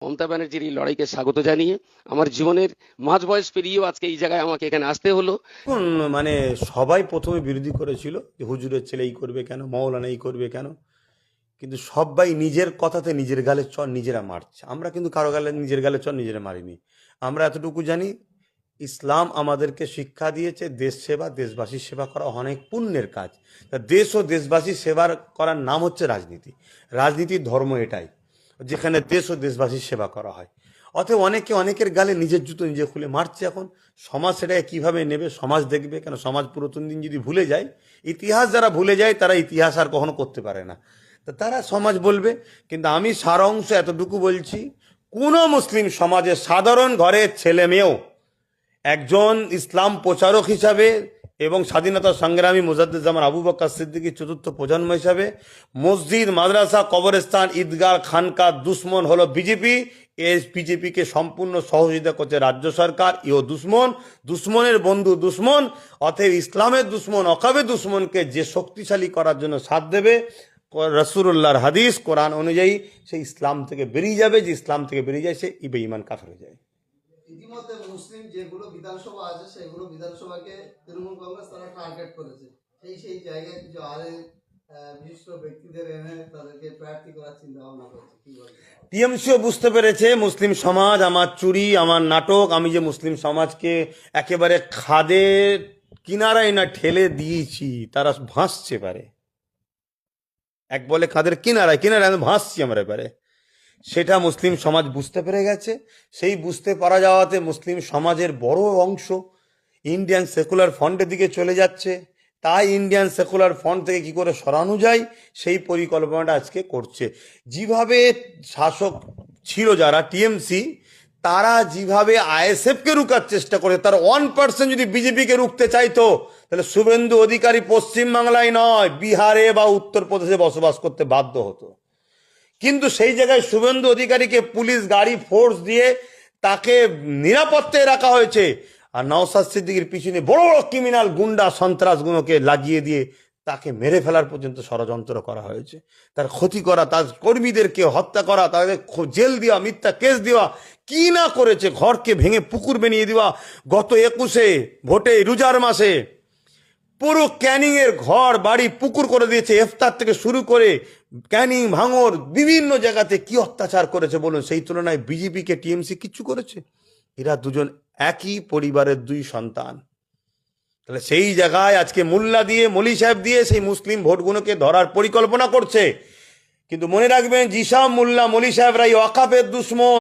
মমতা ব্যানার্জির এই লড়াইকে স্বাগত জানিয়ে আমার জীবনের মাঝ বয়স পেরিয়েও আজকে এই জায়গায় আমাকে এখানে আসতে হলো। এখন মানে সবাই প্রথমে বিরোধী করেছিল যে হুজুরের ছেলে এই করবে কেন, মৌলানা এই করবে কেন, কিন্তু সবাই নিজের কথাতে নিজের গালে চর নিজেরা মারছে। আমরা কিন্তু কারো গালে নিজের গালে চর নিজেরা মারিনি। আমরা এতটুকু জানি, ইসলাম আমাদেরকে শিক্ষা দিয়েছে দেশ সেবা, দেশবাসীর সেবা করা অনেক পুণ্যের কাজ। তা দেশ ও দেশবাসীর সেবার করার নাম হচ্ছে রাজনীতি। রাজনীতির ধর্ম এটাই, যেখানে দেশ ও দেশবাসীর সেবা করা হয়। অতএব অনেকে অনেকের গালে নিজের জুতো নিজে খুলে মারছে। এখন সমাজ সেটাকে কিভাবে নেবে, সমাজ দেখবে। কেন সমাজ পুরাতন দিন যদি ভুলে যায়, ইতিহাস যারা ভুলে যায় তারা ইতিহাস আর কখনো করতে পারে না। তা তারা সমাজ বলবে। কিন্তু আমি সারা অংশ এতটুকু বলছি, কোনো মুসলিম সমাজের সাধারণ ঘরের ছেলে মেয়েও একজন ইসলাম প্রচারক হিসাবে এবং স্বাধীনতা সংগ্রামী মুজাদ্দেদ আবু বকর সিদ্দিকীর চতুর্থ প্রজন্ম হিসাবে মসজিদ, মাদ্রাসা, কবরস্থান, ঈদগাহ, খানকা দুশ্মন হলো বিজেপি। এই বিজেপিকে সম্পূর্ণ সহযোগিতা করছে রাজ্য সরকার। ইও দুশ্মন, দুশ্মনের বন্ধু দুশ্মন। অতএব ইসলামের দুশ্মন, অকাবে দুশ্মনকে যে শক্তিশালী করার জন্য সাথ দেবে, রাসূলুল্লাহর হাদিস কোরআন অনুযায়ী সে ইসলাম থেকে বেরিয়ে যাবে। যে ইসলাম থেকে বেরিয়ে যায় সে বেঈমান কাফের হয়ে যায়। ইতিমধ্যে মুসলিম যেগুলো বিধানসভা আছে সেগুলো বিধানসভাকে তৃণমূল কংগ্রেস তারা টার্গেট করেছে। সেই জায়গায় কিছু আরে বিশিষ্ট ব্যক্তিদের এনে তাদেরকে প্রার্থী করার চিন্তা ভাবনা করছে, কি বলছে? টিএমসিও বুঝতে পেরেছে মুসলিম সমাজ আমার চুরি, আমার নাটক, আমি যে মুসলিম সমাজকে একেবারে খাদের কিনারায় না ঠেলে দিয়েছি, তারা ভাসছে পারে। এক বলে খাদের কিনারায় কিনারায় আমি ভাসছি আমরা এবারে, সেটা মুসলিম সমাজ বুঝতে পেরে গেছে। সেই বুঝতে পারা যাওয়াতে মুসলিম সমাজের বড় অংশ ইন্ডিয়ান সেকুলার ফ্রন্টের দিকে চলে যাচ্ছে। তাই ইন্ডিয়ান সেকুলার ফ্রন্ট থেকে কি করে সরানো যায় সেই পরিকল্পনাটা আজকে করছে। যেভাবে শাসক ছিল যারা টিএমসি, তারা যেভাবে আইএসএফকে রুখার চেষ্টা করে, তার 1% যদি বিজেপিকে রুখতে চাইতো, তাহলে শুভেন্দু অধিকারী পশ্চিমবাংলায় নয় বিহারে বা উত্তরপ্রদেশে বসবাস করতে বাধ্য হতো। কিন্তু সেই জায়গায় শুভেন্দু অধিকারীকে পুলিশ গাড়ি ফোর্স দিয়ে তাকে নিরাপত্তায় রাখা হয়েছে। আর নওশাদ সিদ্দিকীর পিছনে বড় বড় ক্রিমিনাল গুন্ডা সন্ত্রাসগুলোকে লাগিয়ে দিয়ে তাকে মেরে ফেলার পর্যন্ত ষড়যন্ত্র করা হয়েছে। তার ক্ষতি করা, তার কর্মীদেরকে হত্যা করা, তাদের জেল দেওয়া, মিথ্যা কেস দেওয়া, কি না করেছে, ঘরকে ভেঙে পুকুর বানিয়ে দেওয়া। গত 21-এ ভোটে রোজার মাসে পুরো ক্যানিং এর ঘর বাড়ি পুকুর করে দিয়েছে। ইফতার থেকে শুরু করে ক্যানিং, ভাঙর বিভিন্ন জায়গাতে কি অত্যাচার করেছে বলুন। সেই তুলনায় বিজেপিকে টিএমসি কিচ্ছু করেছে? এরা দুজন একই পরিবারের দুই সন্তান। তাহলে সেই জায়গায় আজকে মোল্লা দিয়ে, মলি সাহেব দিয়ে সেই মুসলিম ভোটগুলোকে ধরার পরিকল্পনা করছে। কিন্তু মনে রাখবেন, জিসাম, মোল্লা, মলি সাহেবরা এই ওয়াকাফের দুশ্মন।